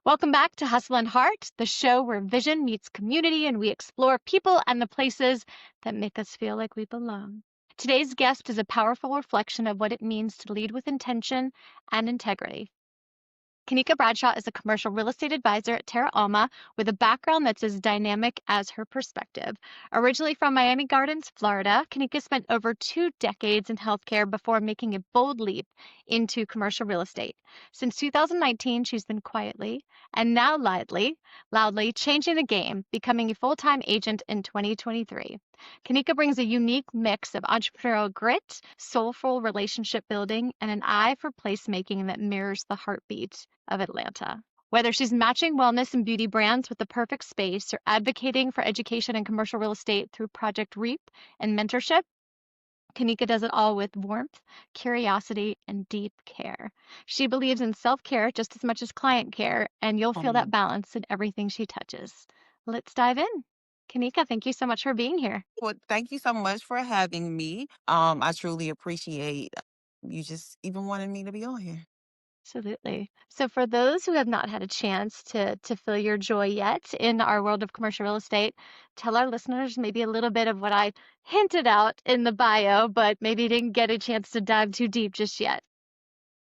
Welcome back to Hustle and Heart, the show where vision meets community and we explore people and the places that make us feel like we belong. Today's guest is a powerful reflection of what it means to lead with intention and integrity. Kanika Bradshaw is a commercial real estate advisor at Terra Alma with a background that's as dynamic as her perspective. Originally from Miami Gardens, Florida, Kanika spent over 2 decades in healthcare before making a bold leap into commercial real estate. Since 2019, she's been quietly and now loudly changing the game, becoming a full-time agent in 2023. Kanika brings a unique mix of entrepreneurial grit, soulful relationship building, and an eye for placemaking that mirrors the heartbeat of Atlanta. Whether she's matching wellness and beauty brands with the perfect space or advocating for education and commercial real estate through Project REAP and mentorship, Kanika does it all with warmth, curiosity, and deep care. She believes in self care just as much as client care, and you'll feel that Um, balance in everything she touches. Let's dive in. Kanika, thank you so much for being here. well, thank you so much for having me. I truly appreciate you just even wanting me to be on here. Absolutely. So for those who have not had a chance to feel your joy yet in our world of commercial real estate, tell our listeners maybe a little bit of what I hinted out in the bio, but maybe didn't get a chance to dive too deep just yet.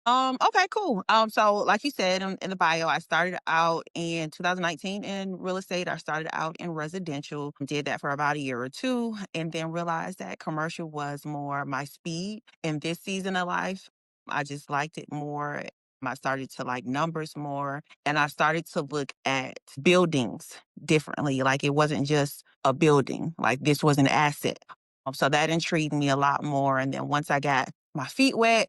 Okay, cool. So like you said in the bio, I started out in 2019 in real estate. I started out in residential, did that for about a year or two, and then realized that commercial was more my speed in this season of life. I just liked it more. I started to like numbers more, and I started to look at buildings differently. Like it wasn't just a building, like this was an asset. So that intrigued me a lot more. And then once I got my feet wet,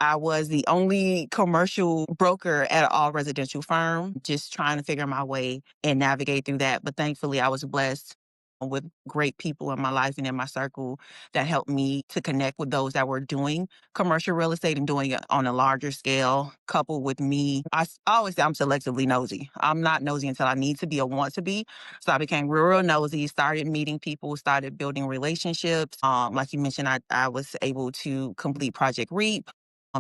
I was the only commercial broker at an all residential firm, just trying to figure my way and navigate through that. But thankfully, I was blessed with great people in my life and in my circle that helped me to connect with those that were doing commercial real estate and doing it on a larger scale. Coupled with me, I always say I'm selectively nosy. I'm not nosy until I need to be or want to be. So I became real nosy, started meeting people, started building relationships. Like you mentioned, I was able to complete Project REAP,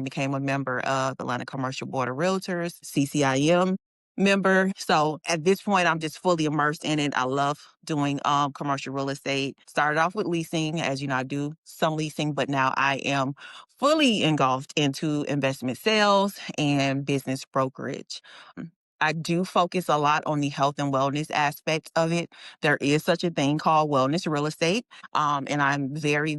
became a member of Atlanta Commercial Board of Realtors, CCIM member. So at this point, I'm just fully immersed in it. I love doing commercial real estate. Started off with leasing, as you know, I do some leasing, but now I am fully engulfed into investment sales and business brokerage. Mm, I do focus a lot on the health and wellness aspect of it. There is such a thing called wellness real estate, and I'm very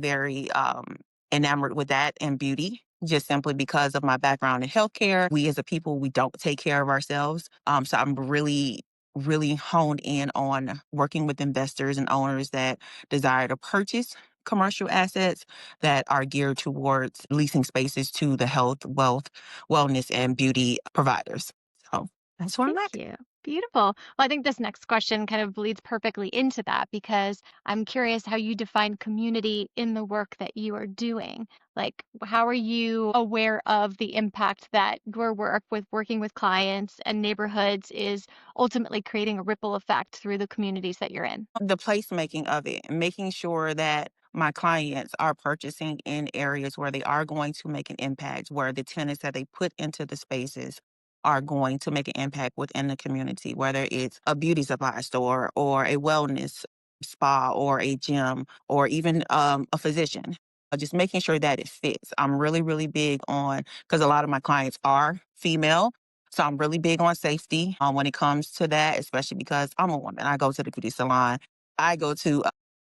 enamored with that and beauty. Just simply because of my background in healthcare, we as a people, we don't take care of ourselves. So I'm really honed in on working with investors and owners that desire to purchase commercial assets that are geared towards leasing spaces to the health, wealth, wellness, and beauty providers. So that's where I'm Thank at. you. Beautiful. Well, I think this next question kind of leads perfectly into that because I'm curious how you define community in the work that you are doing. Like, how are you aware of the impact that your work with working with clients and neighborhoods is ultimately creating a ripple effect through the communities that you're in? The placemaking of it, and making sure that my clients are purchasing in areas where they are going to make an impact, where the tenants that they put into the spaces are going to make an impact within the community, whether it's a beauty supply store or a wellness spa or a gym or even a physician. Just making sure that it fits. I'm really big on, because a lot of my clients are female. So I'm really big on safety when it comes to that, especially because I'm a woman. I go to the beauty salon, I go to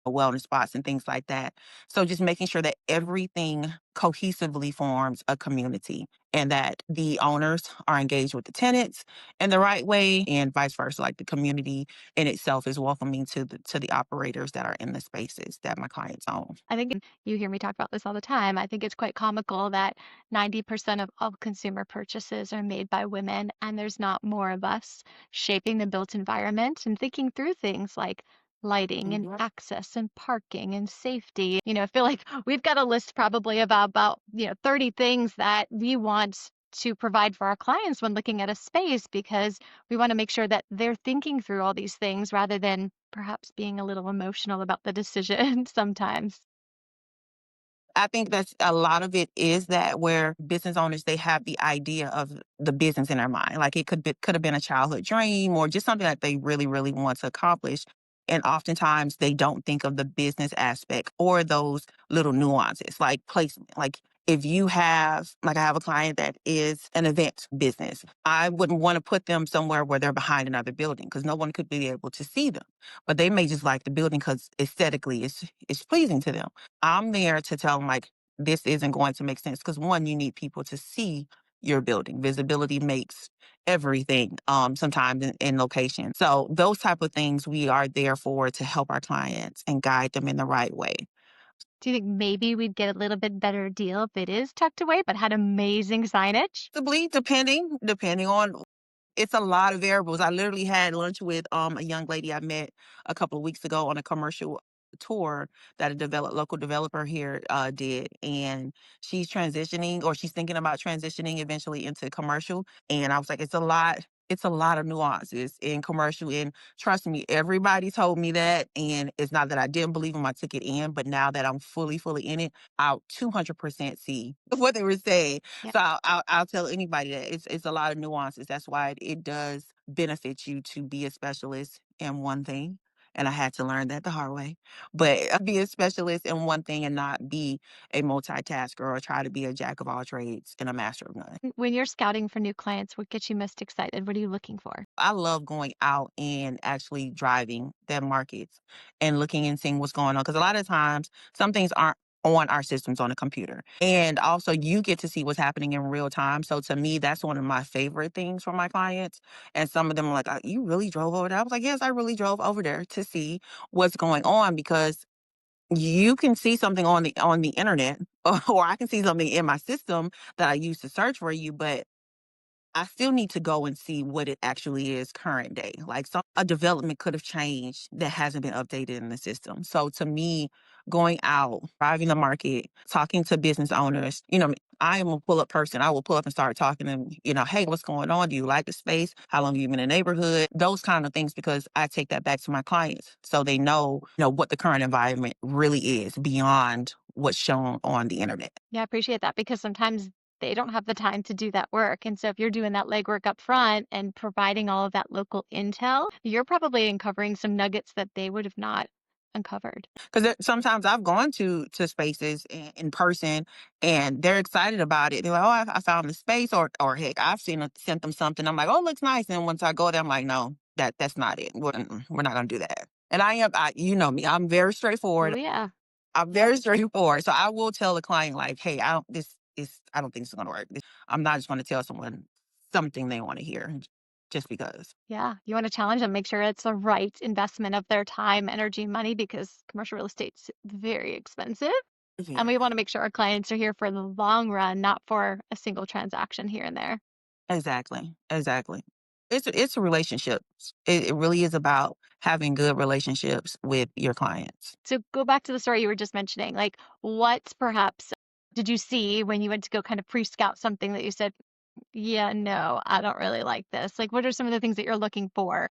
wellness spots and things like that. So just making sure that everything cohesively forms a community and that the owners are engaged with the tenants in the right way and vice versa. Like the community in itself is welcoming to the operators that are in the spaces that my clients own. I think you hear me talk about this all the time. I think it's quite comical that 90% of all consumer purchases are made by women, and there's not more of us shaping the built environment and thinking through things like lighting and Mhm. access and parking and safety. I feel like we've got a list probably of about 30 things that we want to provide for our clients when looking at a space because we want to make sure that they're thinking through all these things rather than perhaps being a little emotional about the decision sometimes. I think that's a lot of it is that where business owners, they have the idea of the business in their mind. Like it could have been a childhood dream or just something that they really, really want to accomplish. And oftentimes they don't think of the business aspect or those little nuances like placement. Like if you have, like I have a client that is an event business, I wouldn't want to put them somewhere where they're behind another building because no one could be able to see them. But they may just like the building because aesthetically it's pleasing to them. I'm there to tell them like this isn't going to make sense because one, you need people to see your building. Visibility makes everything sometimes in location. So those type of things we are there for to help our clients and guide them in the right way. Do you think maybe we'd get a little bit better deal if it is tucked away but had amazing signage? Possibly depending on it's a lot of variables. I literally had lunch with a young lady I met a couple of weeks ago on a commercial tour that a local developer here did, and she's transitioning or she's thinking about transitioning eventually into commercial. And I was like, it's a lot. It's a lot of nuances in commercial, and trust me, everybody told me that. And it's not that I didn't believe them, I took it in, but now that I'm fully in it, I'll 200% see what they were saying. Yeah. So I'll tell anybody that it's a lot of nuances. That's why it does benefit you to be a specialist in one thing. And I had to learn that the hard way. But be a specialist in one thing and not be a multitasker or try to be a jack of all trades and a master of none. When you're scouting for new clients, what gets you most excited? What are you looking for? I love going out and actually driving their markets and looking and seeing what's going on. Because a lot of times, some things aren't on our systems on the computer. And also, you get to see what's happening in real time. So, to me, that's one of my favorite things for my clients. And some of them are like, You really drove over there? I was like, Yes, I really drove over there to see what's going on because you can see something on the internet or I can see something in my system that I use to search for you, but I still need to go and see what it actually is current day. Like a development could have changed that hasn't been updated in the system. So to me, going out, driving the market, talking to business owners, I am a pull up person. I will pull up and start talking to them, hey, what's going on? Do you like the space? How long have you been in the neighborhood? Those kind of things, because I take that back to my clients so they know, what the current environment really is beyond what's shown on the internet. Yeah, I appreciate that because sometimes they don't have the time to do that work. And so if you're doing that legwork up front and providing all of that local intel, you're probably uncovering some nuggets that they would have not uncovered. Because sometimes I've gone to spaces in person, and they're excited about it. They're like, "Oh, I found the space," or heck, I've sent them something. I'm like, "Oh, it looks nice." And once I go there, I'm like, "No, that's not it. We're not gonna do that." And you know me, I'm very Oh straightforward. yeah. I'm very straightforward. So I will tell the client like, "Hey, I don't think it's gonna work. I'm not just gonna tell someone something they want to hear just because." Yeah. You want to challenge them, make sure it's the right investment of their time, energy, money, because commercial real estate's very expensive. And we Very. want to make sure our clients are here for the long run, not for a single transaction here and there. Exactly, exactly. It's a relationships. It really is about having good relationships with your clients. So go back to the story you were just mentioning. Like, what perhaps did you see when you went to go kind of pre-scout something that you said, yeah, no, I don't really like this? Like, what are some of the things that you're looking for?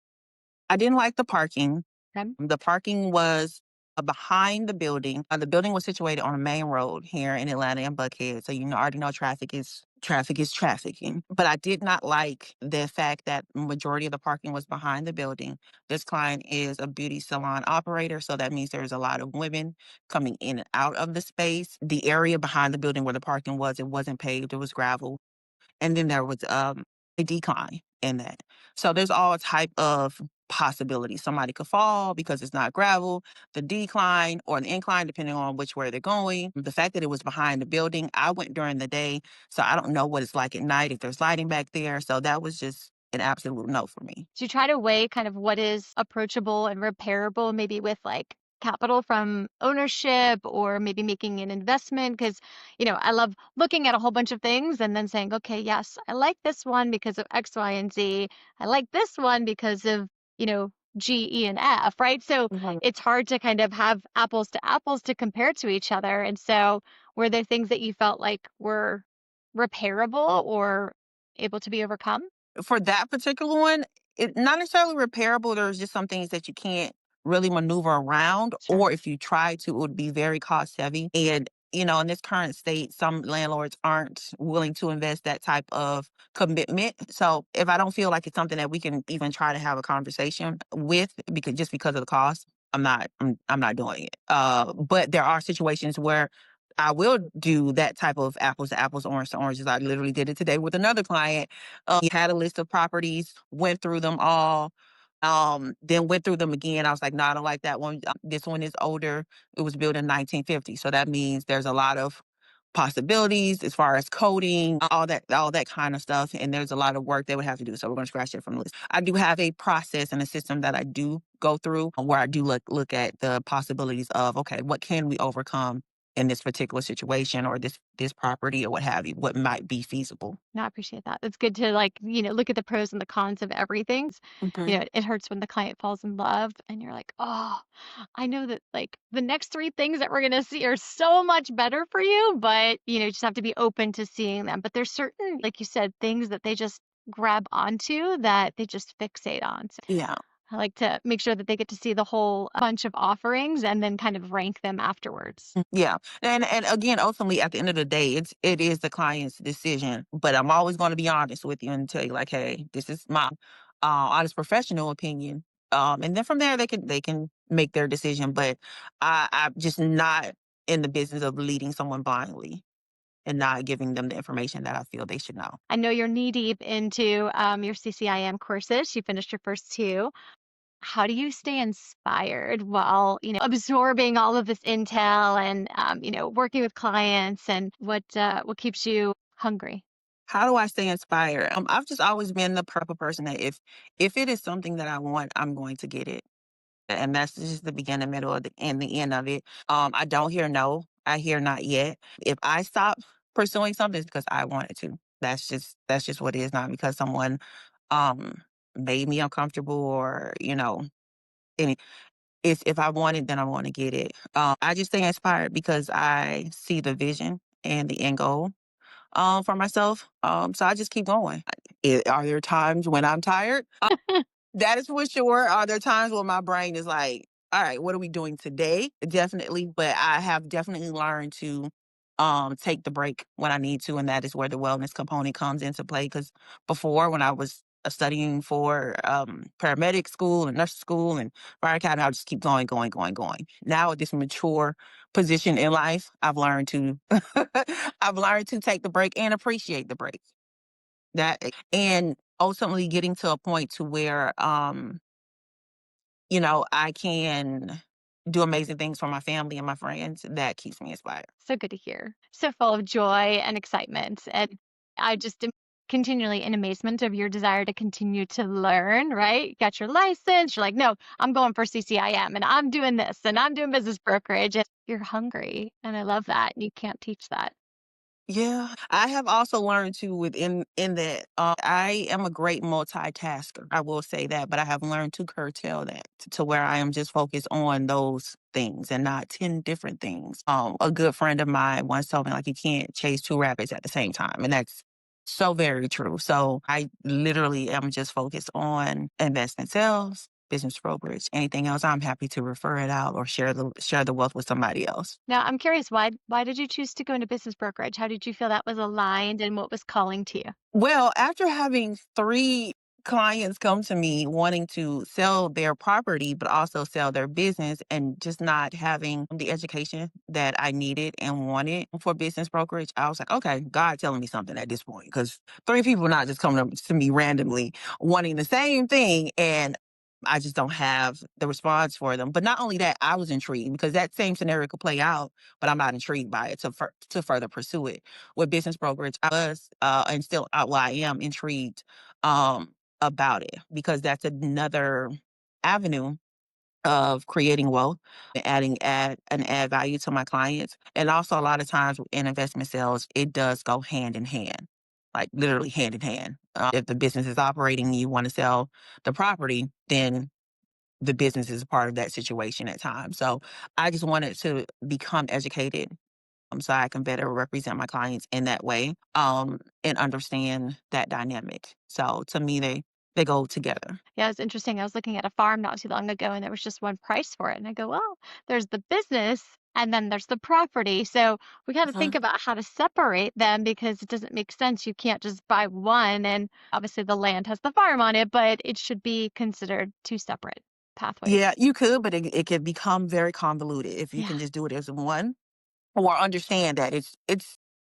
I didn't like the parking. Okay. The parking was behind the building. The building was situated on a main road here in Atlanta and Buckhead, so already know traffic is trafficking. But I did not like the fact that majority of the parking was behind the building. This client is a beauty salon operator, so that means there's a lot of women coming in and out of the space. The area behind the building where the parking was, it wasn't paved; it was gravel, and then there was a decline in that. So there's all type of possibilities. Somebody could fall because it's not gravel, the decline or the incline, depending on which way they're going. The fact that it was behind the building, I went during the day, so I don't know what it's like at night if there's lighting back there. So that was just an absolute no for me. So you try to weigh kind of what is approachable and repairable, maybe with like capital from ownership or maybe making an investment. Because, I love looking at a whole bunch of things and then saying, okay, yes, I like this one because of X, Y, and Z. I like this one because of, G, E, and F, right? So Mhm. it's hard to kind of have apples to apples to compare to each other. And so were there things that you felt like were repairable or able to be overcome? For that particular one, it not necessarily repairable. There's just some things that you can't really maneuver around, Sure. or if you try to, it would be very cost heavy. And in this current state, some landlords aren't willing to invest that type of commitment. So if I don't feel like it's something that we can even try to have a conversation with, because of the cost, I'm not doing it. But there are situations where I will do that type of apples to apples, orange to oranges. I literally did it today with another client. He had a list of properties, went through them all, then went through them again. I was like, no, I don't like that one. This one is older. It was built in 1950. So that means there's a lot of possibilities as far as coding, all that kind of stuff. And there's a lot of work they would have to do. So we're going to scratch it from the list. I do have a process and a system that I do go through where I do look at the possibilities of, okay, what can we overcome in this particular situation or this property or what have you, what might be feasible. No, I appreciate that. It's good to like, look at the pros and the cons of everything. Mhm. It hurts when the client falls in love and you're like, oh, I know that like the next three things that we're gonna see are so much better for you, but you just have to be open to seeing them. But there's certain, like you said, things that they just grab onto that they just fixate on. So Yeah. I like to make sure that they get to see the whole bunch of offerings and then kind of rank them afterwards. Yeah. And again, ultimately at the end of the day, it is the client's decision. But I'm always going to be honest with you and tell you like, hey, this is my honest professional opinion. And then from there they can make their decision. But I'm just not in the business of leading someone blindly and not giving them the information that I feel they should know. I know you're knee deep into your CCIM courses. You finished your first two. How do you stay inspired while, absorbing all of this intel and, working with clients and what keeps you hungry? How do I stay inspired? I've just always been the type of person that if it is something that I want, I'm going to get it. And that's just the beginning, middle, and the end of it. I don't hear no. I hear not yet. If I stop pursuing something, it's because I wanted to. That's just what it is, not because someone um made me uncomfortable or any. It's if I want it, then I want to get it. I just stay inspired because I see the vision and the end goal for myself. So I just keep going. Are there times when I'm tired? That is for sure. Are there times when my brain is like, all right, what are we doing today? Definitely. But I have definitely learned to take the break when I need to. And that is where the wellness component comes into play. Because before, when I was studying for paramedic school and nurse school and fire academy, I'll just keep going, going, going, going. Now at this mature position in life, I've learned to I've learned to take the break and appreciate the break. That and ultimately getting to a point to where I can do amazing things for my family and my friends. That keeps me inspired. So good to hear. So full of joy and excitement. And I just am continually in amazement of your desire to continue to learn, right? You got your license. You're like, no, I'm going for CCIM and I'm doing this and I'm doing business brokerage. And you're hungry. And I love that. You can't teach that. Yeah, I have also learned to within in that I am a great multitasker. I will say that, but I have learned to curtail that to where I am just focused on those things and not 10 different things. A good friend of mine once told me like you can't chase two rabbits at the same time, and that's so very true. So I literally am just focused on investment sales, business brokerage, anything else. I'm happy to refer it out or share the wealth with somebody else. Now, I'm curious, why did you choose to go into business brokerage? How did you feel that was aligned and what was calling to you? Well, after having 3 clients come to me wanting to sell their property, but also sell their business and just not having the education that I needed and wanted for business brokerage, I was like, okay, God telling me something at this point because 3 people not just coming up to me randomly wanting the same thing. And I just don't have the response for them. But not only that, I was intrigued because that same scenario could play out, but I'm not intrigued by it to further pursue it with business brokerage, I was and still well, I am intrigued about it because that's another avenue of creating wealth and add value to my clients. And also a lot of times in investment sales, it does go hand in hand. Like literally hand in hand. If the business is operating, you want to sell the property, then the business is a part of that situation at times. So I just wanted to become educated so I can better represent my clients in that way, and understand that dynamic. So to me, they go together. Yeah, it's interesting. I was looking at a farm not too long ago and there was just one price for it. And I go, well, there's the business and then there's the property. So we got to Mhm. think about how to separate them because it doesn't make sense. You can't just buy one, and obviously the land has the farm on it, but it should be considered two separate pathways. Yeah, you could, but it can become very convoluted if you Yeah. can just do it as one or understand that it's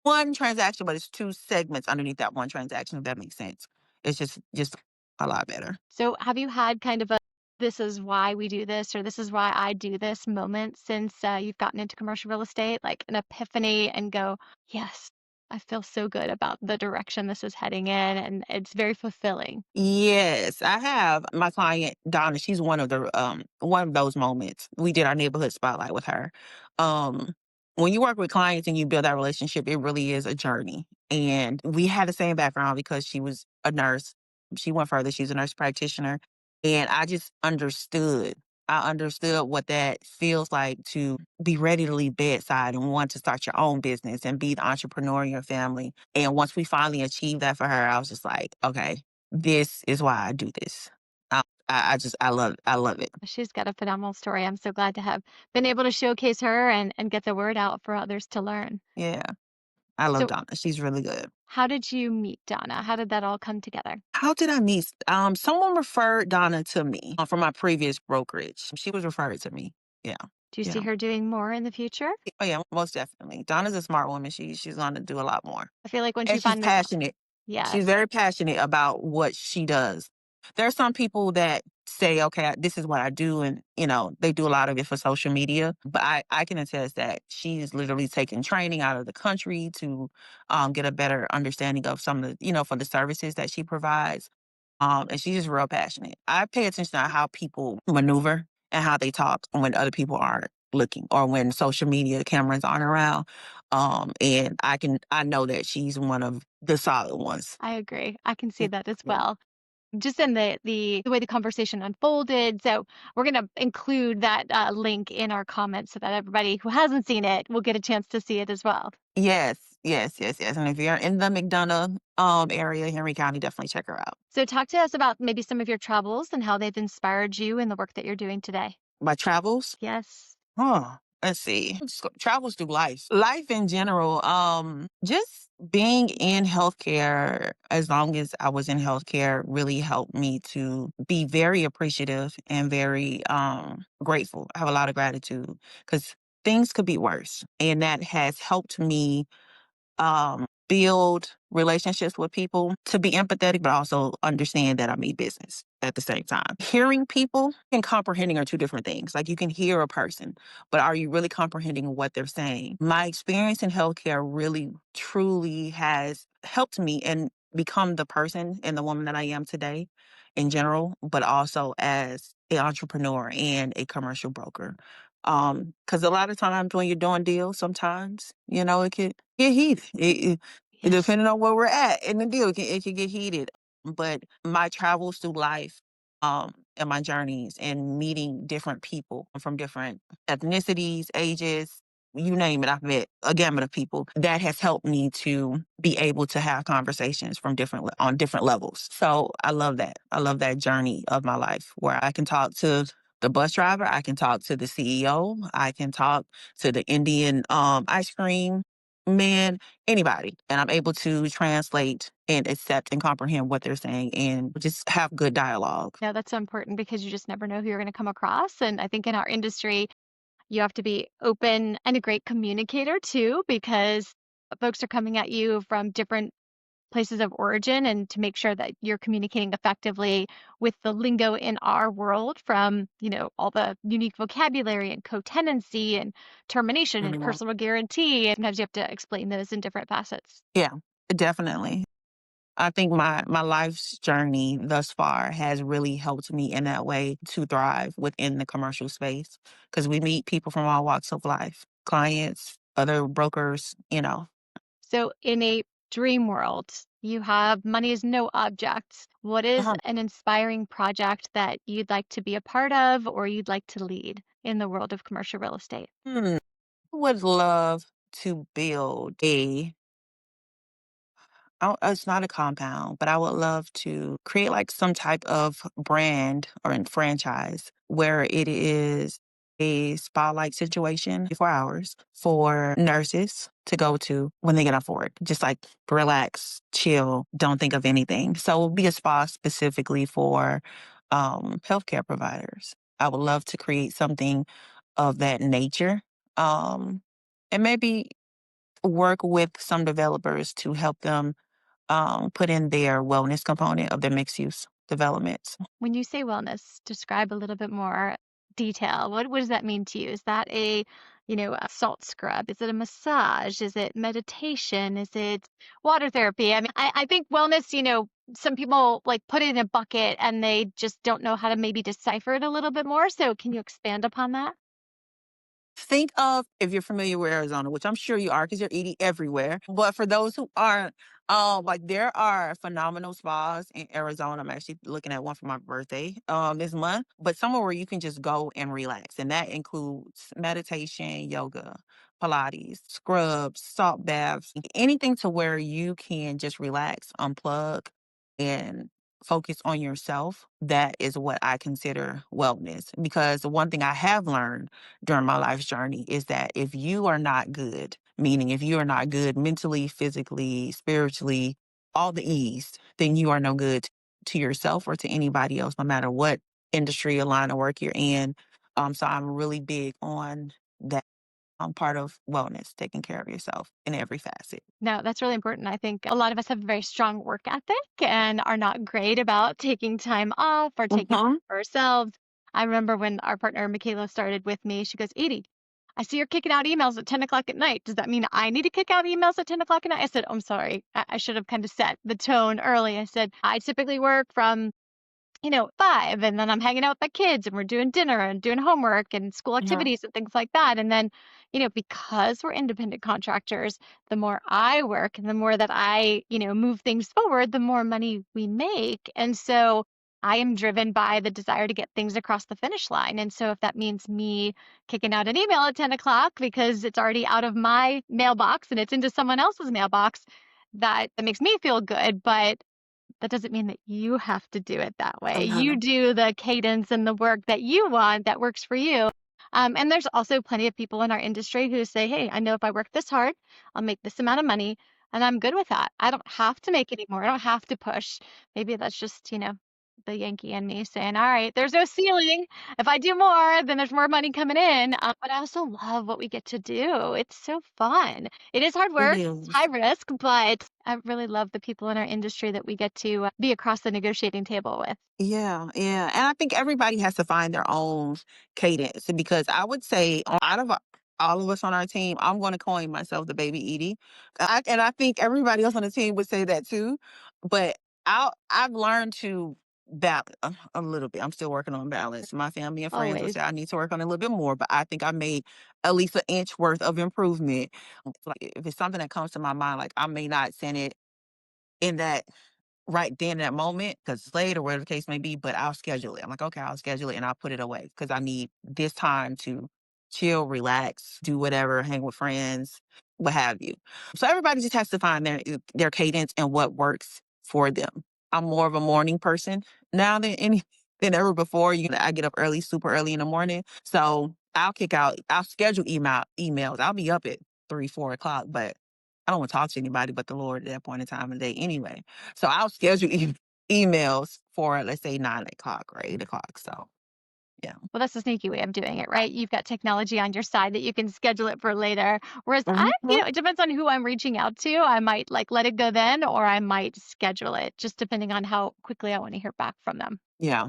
one transaction, but it's two segments underneath that one transaction, if that makes sense. It's just a lot better. So have you had kind of a this is why we do this or this is why I do this moment since you've gotten into commercial real estate, like an epiphany and go, yes, I feel so good about the direction this is heading in and it's very fulfilling. Yes, I have my client Donna. She's one of those moments. We did our neighborhood spotlight with her. Um, when you work with clients and you build that relationship, it really is a journey. And we had the same background because she was a nurse. She went further. She's a nurse practitioner, and I just understood. I understood what that feels like to be ready to leave bedside and want to start your own business and be the entrepreneur in your family. And once we finally achieved that for her, I was just like, okay, this is why I do this. I love it. She's got a phenomenal story. I'm so glad to have been able to showcase her and get the word out for others to learn. Yeah, I love So, Donna. She's really good. how did you meet Donna? How did that all come together? How did I meet? Someone referred Donna to me from my previous brokerage. She was referred to me. Yeah, Do you see yeah. her doing more in the future? Oh yeah, most definitely. Donna's a smart woman. She's gonna do a lot more. I feel like when she And she's finds this, passionate. She's yes, very passionate about what she does. There are some people that say, okay, this is what I do. And, they do a lot of it for social media. But I can attest that she's literally taken training out of the country to get a better understanding of some of the, for the services that she provides. And she's just real passionate. I pay attention to how people maneuver and how they talk when other people aren't looking or when social media cameras aren't around. And I know that she's one of the solid ones. I agree. I can see Yeah. that as Yeah. well. Just in the way the conversation unfolded. So we're gonna include that link in our comments so that everybody who hasn't seen it will get a chance to see it as well. Yes, yes, yes, yes. And if you're in the McDonough area, Henry County, definitely check her out. So talk to us about maybe some of your travels and how they've inspired you in the work that you're doing today. My travels, Yes. let's see. Just travels through life. Life in general. Just being in healthcare as long as I was in healthcare really helped me to be very appreciative and very grateful. I have a lot of gratitude because things could be worse. And that has helped me build relationships with people, to be empathetic, but also understand that I mean business at the same time. Hearing people and comprehending are two different things. Like you can hear a person, but are you really comprehending what they're saying? My experience in healthcare really, truly has helped me and become the person and the woman that I am today in general, but also as an entrepreneur and a commercial broker. Because a lot of times when you're doing deals, sometimes, it could get heated. Yes. Depending on where we're at in the deal, it can get heated. But my travels through life, and my journeys and meeting different people from different ethnicities, ages, you name it, I've met a gamut of people that has helped me to be able to have conversations on different levels. So I love that. I love that journey of my life where I can talk to the bus driver, I can talk to the CEO, I can talk to the Indian ice cream man, anybody. And I'm able to translate and accept and comprehend what they're saying and just have good dialogue. No, that's so important because you just never know who you're going to come across. And I think in our industry, you have to be open and a great communicator too, because folks are coming at you from different places of origin and to make sure that you're communicating effectively with the lingo in our world from, all the unique vocabulary and co-tenancy and termination and Mhm. personal guarantee. And sometimes you have to explain those in different facets. Yeah, definitely. I think my life's journey thus far has really helped me in that way to thrive within the commercial space because we meet people from all walks of life, clients, other brokers. So in a dream world, you have money is no object. What is Uh-huh. an inspiring project that you'd like to be a part of or you'd like to lead in the world of commercial real estate? I would love to build it's not a compound, but I would love to create like some type of brand or franchise where it is. a spa-like situation, 24 hours for nurses to go to when they get off work. Just like relax, chill, don't think of anything. So it'll be a spa specifically for healthcare providers. I would love to create something of that nature. Um, and maybe work with some developers to help them put in their wellness component of their mixed use developments. When you say wellness, describe a little bit more detail. What does that mean to you? Is that a salt scrub? Is it a massage? Is it meditation? Is it water therapy? I mean, I think wellness, some people like put it in a bucket and they just don't know how to maybe decipher it a little bit more. So can you expand upon that? Think of if you're familiar with Arizona, which I'm sure you are because you're eating everywhere. But for those who aren't, like there are phenomenal spas in Arizona. I'm actually looking at one for my birthday this month, but somewhere where you can just go and relax. And that includes meditation, yoga, Pilates, scrubs, salt baths, anything to where you can just relax, unplug, and focus on yourself. That is what I consider wellness. Because the one thing I have learned during my life's journey is that if you are not good, meaning if you are not good mentally, physically, spiritually, all the E's, then you are no good to yourself or to anybody else, no matter what industry or line of work you're in. So I'm really big on that part of wellness, taking care of yourself in every facet. No, that's really important. I think a lot of us have a very strong work ethic and are not great about taking time off or taking time Mhm. for ourselves. I remember when our partner Michaela started with me, she goes, Edie, I see you're kicking out emails at 10 o'clock at night. Does that mean I need to kick out emails at 10 o'clock at night? I said, oh, I'm sorry. I should have kind of set the tone early. I said, I typically work from 5, and then I'm hanging out with my kids and we're doing dinner and doing homework and school Mhm. activities and things like that. And then, because we're independent contractors, the more I work and the more that I move things forward, the more money we make. And so I am driven by the desire to get things across the finish line. And so if that means me kicking out an email at 10 o'clock because it's already out of my mailbox and it's into someone else's mailbox, that makes me feel good. But that doesn't mean that you have to do it that way. You Mhm. do the cadence and the work that you want that works for you. And there's also plenty of people in our industry who say, hey, I know if I work this hard, I'll make this amount of money, and I'm good with that. I don't have to make any more. I don't have to push. Maybe that's just the Yankee in me saying, all right, there's no ceiling. If I do more, then there's more money coming in. But I also love what we get to do. It's so fun. It is hard It work, it's high is. risk, but I really love the people in our industry that we get to be across the negotiating table with. Yeah, yeah. And I think everybody has to find their own cadence because I would say out of all of us on our team, I'm going to coin myself the baby Edie. And I think everybody else on the team would say that too. But I've learned to balance a little bit. I'm still working on balance. My family and friends will Always. say I need to work on it a little bit more, but I think I made at least an inch worth of improvement. Like if it's something that comes to my mind, like I may not send it in that right then in that moment because it's late or whatever the case may be, but I'll schedule it. I'm like, okay, I'll schedule it and I'll put it away because I need this time to chill, relax, do whatever, hang with friends, what have you. So everybody just has to find their cadence and what works for them. I'm more of a morning person now than ever before. I get up early, super early in the morning. So I'll schedule emails. I'll be up at 3, 4 o'clock, but I don't want to talk to anybody but the Lord at that point in time of the day anyway. So I'll schedule emails for, let's say, 9 o'clock or 8 o'clock. So, yeah. Well, that's a sneaky way of doing it, right? You've got technology on your side that you can schedule it for later. Whereas I, Mhm. you know, it depends on who I'm reaching out to. I might like let it go then, or I might schedule it just depending on how quickly I want to hear back from them. Yeah.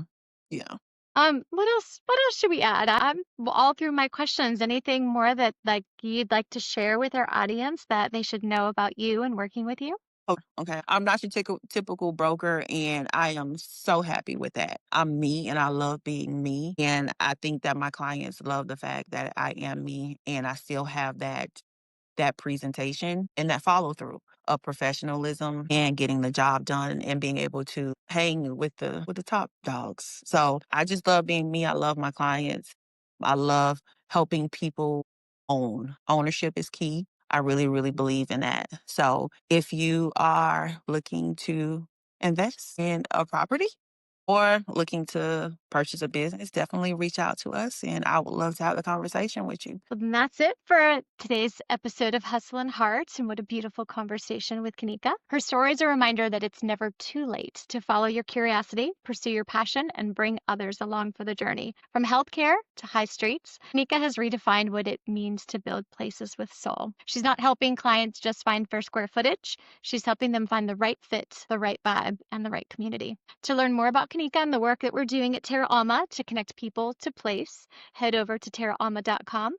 Yeah. What else should we add? All through my questions. Anything more that like you'd like to share with our audience that they should know about you and working with you? Oh, okay. I'm not your typical broker, and I am so happy with that. I'm me, and I love being me. And I think that my clients love the fact that I am me, and I still have that presentation and that follow through of professionalism and getting the job done and being able to hang with the top dogs. So I just love being me. I love my clients. I love helping people own. Ownership is key. I really, really believe in that. So if you are looking to invest in a property, or looking to purchase a business, definitely reach out to us and I would love to have a conversation with you. Well, then that's it for today's episode of Hustle and Heart. And what a beautiful conversation with Kanika. Her story is a reminder that it's never too late to follow your curiosity, pursue your passion, and bring others along for the journey. From healthcare to high streets, Kanika has redefined what it means to build places with soul. She's not helping clients just find fair square footage. She's helping them find the right fit, the right vibe, and the right community. To learn more about Kanika and the work that we're doing at Terra Alma to connect people to place, head over to terraalma.com.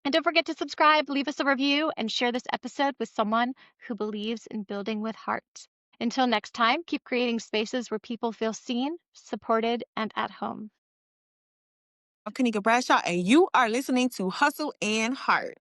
And don't forget to subscribe, leave us a review, and share this episode with someone who believes in building with heart. Until next time, keep creating spaces where people feel seen, supported, and at home. I'm Kanika Bradshaw, and you are listening to Hustle and Heart.